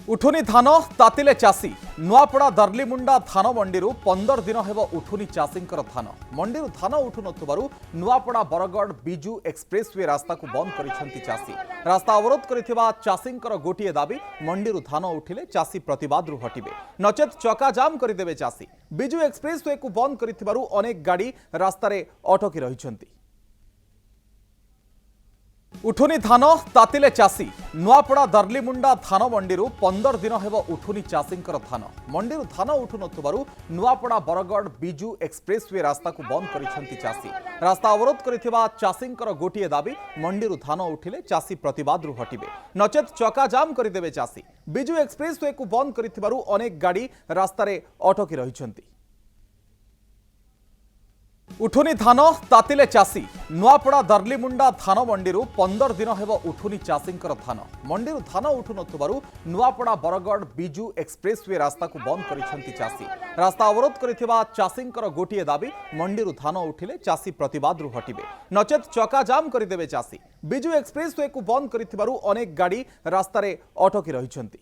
उठुनी धान तातिले चाषी नुआपड़ा दर्लीमुंडा धान मंडी 15 दिन हेब उठुनी चाषींकर धान मंडी धान उठु नथुबारु नुआपड़ा बरगढ़ बिजू एक्सप्रेसवे रास्ता को बंद करिसेंती चाषी रास्ता अवरोध करिथिबा चाषींकर गोटिए दाबी मंडी धान उठिले चाषी प्रतिवाद रु हटिबे नचेत चका जाम करिदेबे चाषी बिजू एक्सप्रेसवे को बंद करिथिबारु अनेक गाड़ी रास्ता रे अटकी रहिसेंती। उठुनी धान तातिले चाषी नुआपड़ा दर्लीमुंडा धान मंडी 15 दिन हेब उठुनी चाषींकर धान मंडी धान उठु नथुबारु नुआपड़ा बरगढ़ बिजू एक्सप्रेसवे रास्ता को बंद करिसेंती चाषी रास्ता अवरोध करिथिबा चाषींकर गोटिए दाबी मंडी धान उठिले चाषी प्रतिवाद रु हटिबे नचेत चका जाम करिदेबे चाषी बिजू एक्सप्रेसवे को बंद करिथिबारु अनेक गाड़ी रास्ता रे अटकी रहिसेंती। उठुनी धान तातिले चाषी नुआपड़ा दर्लीमुंडा धान मंडी 15 दिन हेब उठुनी चाषींकर धान मंडी धान उठु नथुबारु नुआपड़ा बरगढ़ बिजू एक्सप्रेसवे रास्ता को बंद करिसेंती चाषी रास्ता अवरोध करिथिबा चाषींकर गोटिए दाबी मंडी धान उठिले चाषी प्रतिवाद रु हटिबे नचेत चका जाम करिदेबे चाषी बिजू एक्सप्रेसवे को बंद करिथिबारु अनेक गाड़ी रास्ता रे अटकी रहिसेंती।